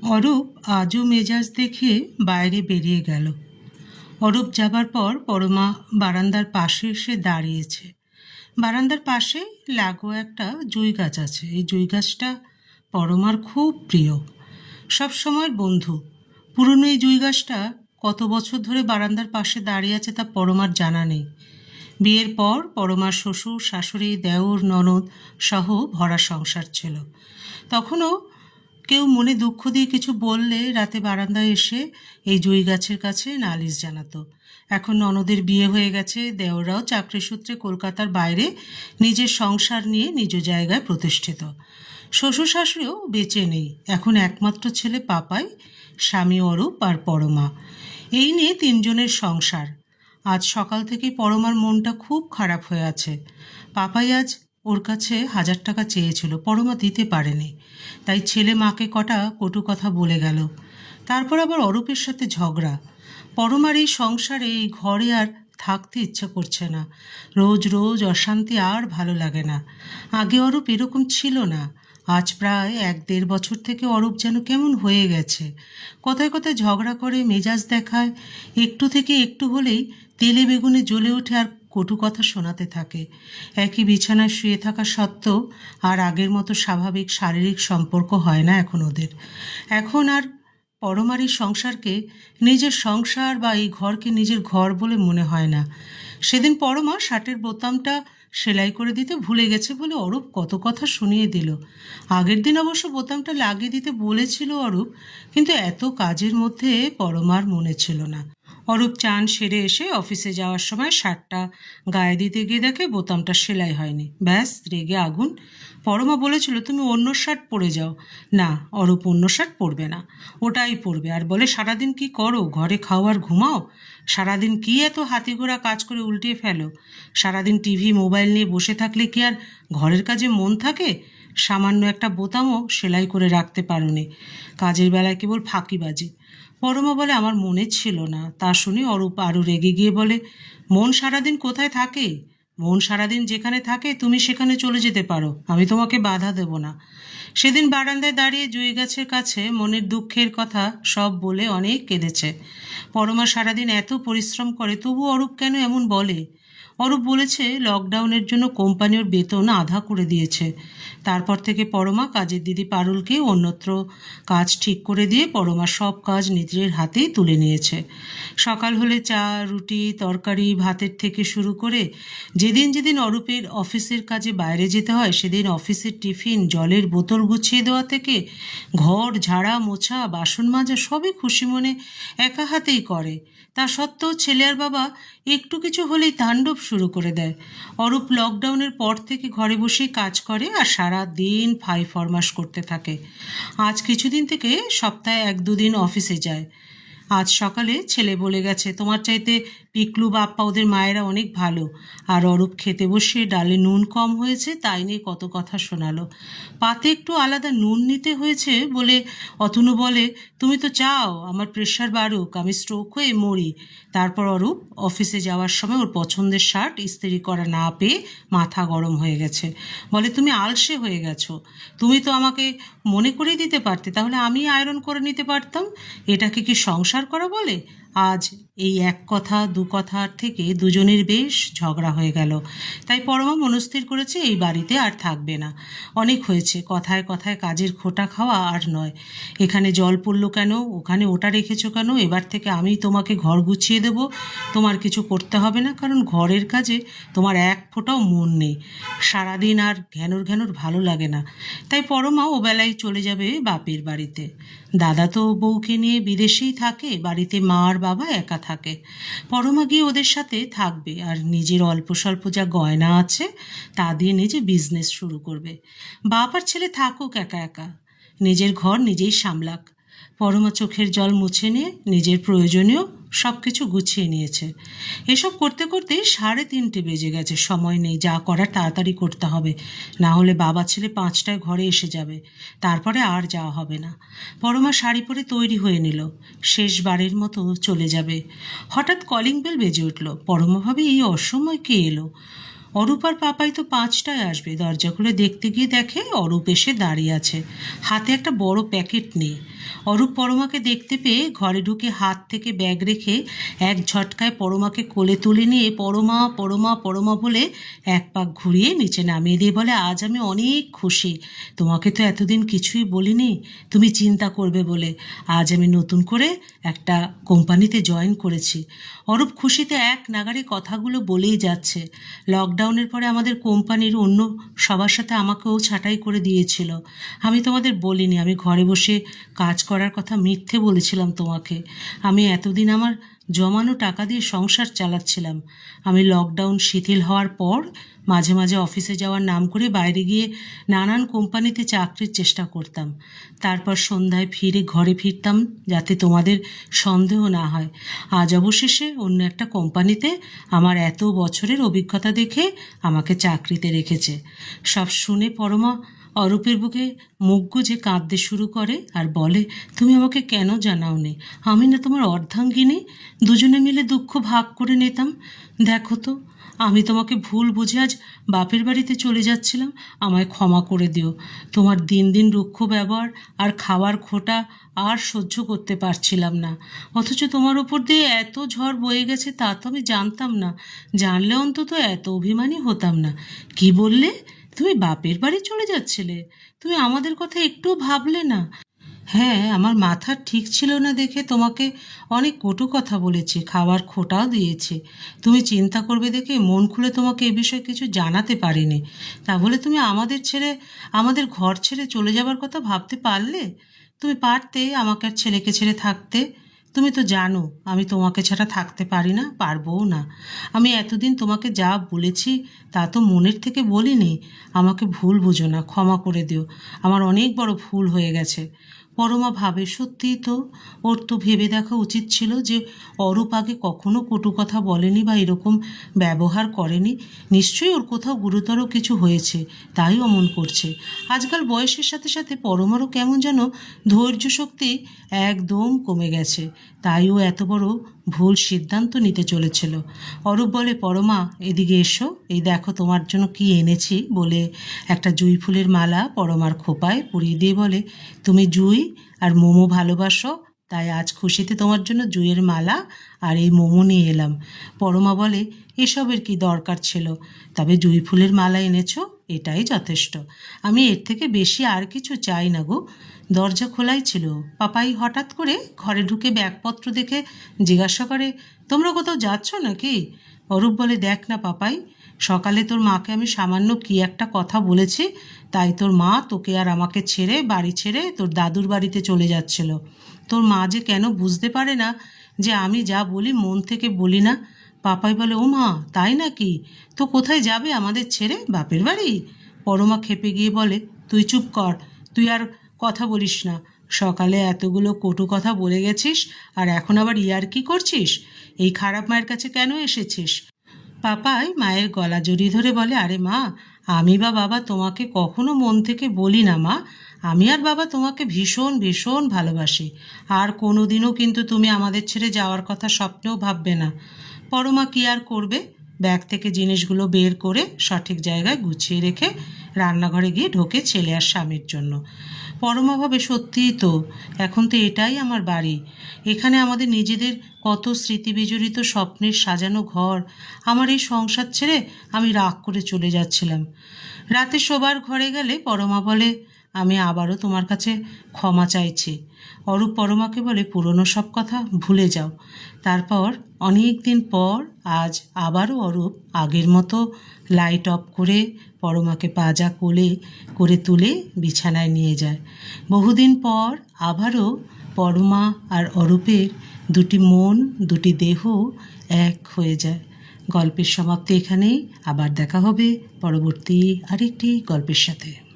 অরূপ আজও মেজাজ দেখে বাইরে বেরিয়ে গেল। অরূপ যাবার পর পরমা বারান্দার পাশে এসে দাঁড়িয়েছে। বারান্দার পাশে লাগোয়া একটা জুঁই গাছ আছে। এই জুঁই গাছটা পরমার খুব প্রিয়, সব সময়ের বন্ধু। পুরনো এই জুঁই গাছটা কত বছর ধরে বারান্দার পাশে দাঁড়িয়ে আছে তা পরমার জানা নেই। বিয়ের পর পরমার শ্বশুর শাশুড়ি দেওর ননদ সহ ভরা সংসার ছিল। তখনও কেউ মনে দুঃখ দিয়ে কিছু বললে রাতে বারান্দায় এসে এই জুঁই গাছের কাছে নালিশ জানাতো। এখন ননদের বিয়ে হয়ে গেছে, দেওররাও চাকরি সূত্রে কলকাতার বাইরে নিজের সংসার নিয়ে নিজ জায়গায় প্রতিষ্ঠিত। শ্বশুর শাশুড়িও বেঁচে নেই, এখন একমাত্র ছেলে পাপাই, স্বামী অরূপ আর পরমা। এই নিয়ে তিনজনের সংসার। আজ সকাল থেকে পরমার মনটা খুব খারাপ হয়ে আছে। পাপাই আজ ওর কাছে 1,000 টাকা চেয়েছিল, পরমা দিতে পারেনি। তাই ছেলে মাকে কটা কটু কথা বলে গেল। তারপর আবার অরূপের সাথে ঝগড়া। পরমার এই সংসারে, এই ঘরে আর থাকতে ইচ্ছা করছে না। রোজ রোজ অশান্তি আর ভালো লাগে না। আগে অরূপ এরকম ছিল না। আজ প্রায় 1-1.5 বছর থেকে অরূপ যেন কেমন হয়ে গেছে। কথায় কথায় ঝগড়া করে, মেজাজ দেখায়, একটু থেকে একটু হলেই তেলে বেগুনে জ্বলে ওঠে আর কটু কথা শোনাতে থাকে। একই বিছানায় শুয়ে থাকা সত্ত্বেও আর আগের মতো স্বাভাবিক শারীরিক সম্পর্ক হয় না এখন ওদের। এখন আর পরমার এই সংসারকে নিজের সংসার বা এই ঘরকে নিজের ঘর বলে মনে হয় না। সেদিন পরমা শার্টের বোতামটা সেলাই করে দিতে ভুলে গেছে বলে অরূপ কত কথা শুনিয়ে দিল। আগের দিন অবশ্য বোতামটা লাগিয়ে দিতে বলেছিল অরূপ, কিন্তু এত কাজের মধ্যে পরমার মনে ছিল না। অরূপ চান সেরে এসে অফিসে যাওয়ার সময় শার্টটা গায়ে দিতে গিয়ে দেখে বোতামটা সেলাই হয়নি। ব্যাস রেগে আগুন। পরমা বলেছিল তুমি অন্য শার্ট পরে যাও। না, অরূপ অন্য শার্ট পরবে না, ওটাই পরবে। আর বলে সারাদিন কি করো, ঘরে খাও আর ঘুমাও? সারাদিন কি এত হাতিঘোড়া কাজ করে উল্টে ফেলো? সারাদিন টিভি মোবাইল নিয়ে বসে থাকলে কি আর ঘরের কাজে মন থাকে? সামান্য একটা বোতামও সেলাই করে রাখতে পারোনি, কাজের বেলায় কেবল ফাঁকিবাজি। পরমা বলে আমার মনে ছিল না। তা শুনে অরূপ আরও রেগে গিয়ে বলে মন সারাদিন কোথায় থাকে? মন সারাদিন যেখানে থাকে তুমি সেখানে চলে যেতে পারো, আমি তোমাকে বাধা দেব না। সেদিন বারান্দায় দাঁড়িয়ে জুঁই গাছের কাছে মনের দুঃখের কথা সব বলে অনেক কেঁদেছে। পরমা সারাদিন এত পরিশ্রম করে, তবু অরূপ কেন এমন বলে? অরূপ বলেছে লকডাউনের জন্য কোম্পানি ওর বেতন আধা করে দিয়েছে। তারপর থেকে পরমা কাজের দিদি পারুলকে অন্যত্র কাজ ঠিক করে দিয়ে পরমা সব কাজ নিজের হাতেই তুলে নিয়েছে। সকাল হলে চা, রুটি, তরকারি, ভাতের থেকে শুরু করে যেদিন যেদিন অরূপের অফিসের কাজে বাইরে যেতে হয় সেদিন অফিসের টিফিন, জলের বোতল গুছিয়ে দেওয়া থেকে ঘর ঝাড়া, মোছা, বাসন মাজা সবই খুশি মনে একা হাতেই করে। তা সত্ত্বেও ছেলে আর বাবা একটু কিছু হলেই তাণ্ডব শুরু করে দেয়। অরূপ লকডাউনের পর থেকে ঘরে বসেই কাজ করে আর সারা দিন ফাই ফরমাস করতে থাকে। আজ কিছুদিন থেকে সপ্তাহে 1-2 দিন অফিসে যায়। আজ সকালে ছেলে বলে গেছে তোমার চাইতে পিকলু বাপ্পা ওদের মায়েরা অনেক ভালো। আর অরূপ খেতে বসে ডালে নুন কম হয়েছে তাই নিয়ে কত কথা শোনালো। পাতে একটু আলাদা নুন নিতে হয়েছে বলে অতনু বলে তুমি তো চাও আমার প্রেশার বাড়ুক, আমি স্ট্রোক হয়ে মরি। তারপর অরূপ অফিসে যাওয়ার সময় ওর পছন্দের শার্ট ইস্ত্রি করা না পেয়ে মাথা গরম হয়ে গেছে। বলে তুমি আলসে হয়ে গেছো, তুমি তো আমাকে মনে করিয়ে দিতে পারতে, তাহলে আমি আয়রন করে নিতে পারতাম। এটাকে কি সংসার করা বলে? আজ এই এক কথা দু কথার থেকে দুজনের বেশ ঝগড়া হয়ে গেল। তাই পরমা মনস্থির করেছে এই বাড়িতে আর থাকবে না। অনেক হয়েছে, কথায় কথায় কাজের খোঁটা খাওয়া আর নয়। এখানে জল পড়লো কেন, ওখানে ওটা রেখেছো কেন, এবার থেকে আমি তোমাকে ঘর গুছিয়ে দেব, তোমার কিছু করতে হবে না, কারণ ঘরের কাজে তোমার এক ফোঁটাও মন নেই। সারাদিন আর ঘ্যানোর ঘ্যানোর ভালো লাগে না। তাই পরমা ও বেলায় চলে যাবে বাপের বাড়িতে। দাদা তো বউকে নিয়ে বিদেশেই থাকে, বাড়িতে মা আর বাবা একা থাকে। পরমা গিয়ে ওদের সাথে থাকবে আর নিজের অল্প স্বল্প যা গয়না আছে তা দিয়ে নিজে বিজনেস শুরু করবে। বাপ আর ছেলে থাকুক একা একা, নিজের ঘর নিজেই সামলাক। পরমা চোখের জল মুছে নিয়ে নিজের প্রয়োজনীয় সব কিছু গুছিয়ে নিয়েছে। এসব করতে করতে 3:30 বেজে গেছে। সময় নেই, যা করার তাড়াতাড়ি করতে হবে, না হলে বাবা ছেলে 5টায় ঘরে এসে যাবে, তারপরে আর যাওয়া হবে না। পরমা শাড়ি পরে তৈরি হয়ে নিল, শেষবারের মতো চলে যাবে। হঠাৎ কলিং বেল বেজে উঠল। পরমা ভাবে এই অসময় কে এলো। অরূপ আর পাপাই তো 5টায় আসবে। দরজা খুলে দেখতে গিয়ে দেখে অরূপ এসে দাঁড়িয়ে আছে, হাতে একটা বড় প্যাকেট নিয়ে। অরূপ পরমাকে দেখতে পেয়ে ঘরে ঢুকে হাত থেকে ব্যাগ রেখে এক ঝটকায় পরমাকে কোলে তুলে নিয়ে পরমা পরমা পরমা বলে এক পাক ঘুরিয়ে নিচে নামিয়ে দিয়ে বলে, আজ আমি অনেক খুশি। তোমাকে তো এতদিন কিছুই বলিনি, তুমি চিন্তা করবে বলে। আজ আমি নতুন করে একটা কোম্পানিতে জয়েন করেছি। অরূপ খুশিতে এক নাগাড়ে কথাগুলো বলেই যাচ্ছে। লকডাউনের পরে আমাদের কোম্পানির অন্য সবার সাথে আমাকেও ছাঁটাই করে দিয়েছিল। আমি তোমাদের বলিনি, আমি ঘরে বসে কাজ করার কথা মিথ্যে বলেছিলাম তোমাকে। আমি এতদিন আমার জমানো টাকা দিয়ে সংসার চালাচ্ছিলাম। আমি লকডাউন শিথিল হওয়ার পর মাঝে মাঝে অফিসে যাওয়ার নাম করে বাইরে গিয়ে নানান কোম্পানিতে চাকরির চেষ্টা করতাম। তারপর সন্ধ্যায় ফিরে ঘরে ফিরতাম যাতে তোমাদের সন্দেহ না হয়। আজ অবশেষে অন্য একটা কোম্পানিতে আমার এত বছরের অভিজ্ঞতা দেখে আমাকে চাকরিতে রেখেছে। সব শুনে পরমা অরূপের বুকে মুখ গুজে কাঁদতে শুরু করে আর বলে, তুমি আমাকে কেন জানাওনি? আমি না তোমার অর্ধাঙ্গিনী? দুজনে মিলে দুঃখ ভাগ করে নিতাম। দেখো তো, আমি তোমাকে ভুল বুঝে আজ বাপের বাড়িতে চলে যাচ্ছিলাম। আমায় ক্ষমা করে দিও। তোমার দিন দিন রুক্ষ ব্যবহার আর খাওয়ার খোঁটা আর সহ্য করতে পারছিলাম না। অথচ তোমার ওপর দিয়ে এত ঝড় বয়ে গেছে তা তো আমি জানতাম না। জানলে অন্তত এত অভিমানী হতাম না। কি বললে? তুমি বাপের বাড়ি চলে যাচ্ছিলে? তুমি আমাদের কথা একটুও ভাবলে না? হ্যাঁ, আমার মাথা ঠিক ছিল না দেখে তোমাকে অনেক কটু কথা বলেছি, খাওয়ার খোঁটাও দিয়েছি। তুমি চিন্তা করবে দেখে মন খুলে তোমাকে এ বিষয়ে কিছু জানাতে পারিনি। তা বলে তুমি আমাদের ছেড়ে, আমাদের ঘর ছেড়ে চলে যাবার কথা ভাবতে পারলে? তুমি পারতে আমাকে আর ছেলেকে ছেড়ে থাকতে। তুমি তো জানো আমি তোমাকে ছাড়া থাকতে পারি না, পারবও না। আমি এতদিন তোমাকে যা বলেছি তা তো মনের থেকে বলিনি। আমাকে ভুল বুঝো না, ক্ষমা করে দিও। আমার অনেক বড় ভুল হয়ে গেছে। পরমা ভাবে, সত্যিই তো, ওর তো ভেবে দেখা উচিত ছিল যে অরূপ আগে কখনো কটু কথা বলেনি বা এরকম ব্যবহার করেনি। নিশ্চয়ই ওর কোথাও গুরুতর কিছু হয়েছে, তাই অমন করছে। আজকাল বয়সের সাথে সাথে পরমারও কেমন যেন ধৈর্য শক্তি একদম কমে গেছে, তাই ও এত বড় ভুল সিদ্ধান্ত নিতে চলেছিল। অরূপ বলে, পরমা এদিকে এসো, এই দেখো তোমার জন্য কি এনেছি বলে একটা জুঁই ফুলের মালা পরমার খোপায় পরিয়ে দিয়ে বলে, তুমি জুঁই আর মোমো ভালোবাসো, তাই আজ খুশিতে তোমার জন্য জুঁইয়ের মালা আর এই মোমো নিয়ে এলাম। পরমা বলে, এসবের কি দরকার ছিল? তবে জুঁই ফুলের মালা এনেছো, এটাই যথেষ্ট। আমি এর থেকে বেশি আর কিছু চাই না গো। দরজা খোলাই ছিল। পাপাই হঠাৎ করে ঘরে ঢুকে ব্যাগপত্র দেখে জিজ্ঞাসা করে, তোমরা কোথাও যাচ্ছ নাকি? অরূপ বলে, দেখ না পাপাই, সকালে তোর মাকে আমি সামান্য কি একটা কথা বলেছি, তাই তোর মা তোকে আর আমাকে ছেড়ে, বাড়ি ছেড়ে তোর দাদুর বাড়িতে চলে যাচ্ছিল। তোর মা যে কেন বুঝতে পারে না যে আমি যা বলি মন থেকে বলি না। পাপাই বলে, ও মা, তাই নাকি? তো কোথায় যাবে আমাদের ছেড়ে? বাপের বাড়ি? পরমা খেপে গিয়ে বলে, তুই চুপ কর, তুই আর কথা বলিস না। সকালে এতগুলো কটু কথা বলে গেছিস আর এখন আবার ইয়ার্কি করছিস? এই খারাপ মায়ের কাছে কেন এসেছিস? পাপাই মায়ের গলা জড়িয়ে ধরে বলে, আরে মা, আমি বা বাবা তোমাকে কখনো মন থেকে বলি না মা। আমি আর বাবা তোমাকে ভীষণ ভীষণ ভালোবাসি। আর কোনো দিনও কিন্তু তুমি আমাদের ছেড়ে যাওয়ার কথা স্বপ্নেও ভাববে না। পরমা কি আর করবে? ব্যাগ থেকে জিনিসগুলো বের করে সঠিক জায়গায় গুছিয়ে রেখে রান্নাঘরে গিয়ে ঢোকে ছেলে আর স্বামীর জন্য। পরমা ভাবে, সত্যিই তো, এখন তো এটাই আমার বাড়ি। এখানে আমাদের নিজেদের কত স্মৃতি বিজড়িত স্বপ্নের সাজানো ঘর। আমার এই সংসার ছেড়ে আমি রাগ করে চলে যাচ্ছিলাম। রাতে শোবার ঘরে গেলে পরমা বলে, আমি আবারও তোমার কাছে ক্ষমা চাইছি। অরূপ পরমাকে বলে, পুরনো সব কথা ভুলে যাও। তারপর অনেক দিন পর আজ আবারও অরূপ আগের মতো লাইট অফ করে পরমাকে পাজা কোলে করে তুলে বিছানায় নিয়ে যায়। বহুদিন পর আবারও পরমা আর অরূপের দুটি মন, দুটি দেহ এক হয়ে যায়। গল্পের সমাপ্তি এখানেই। আবার দেখা হবে পরবর্তী আরেকটি গল্পের সাথে।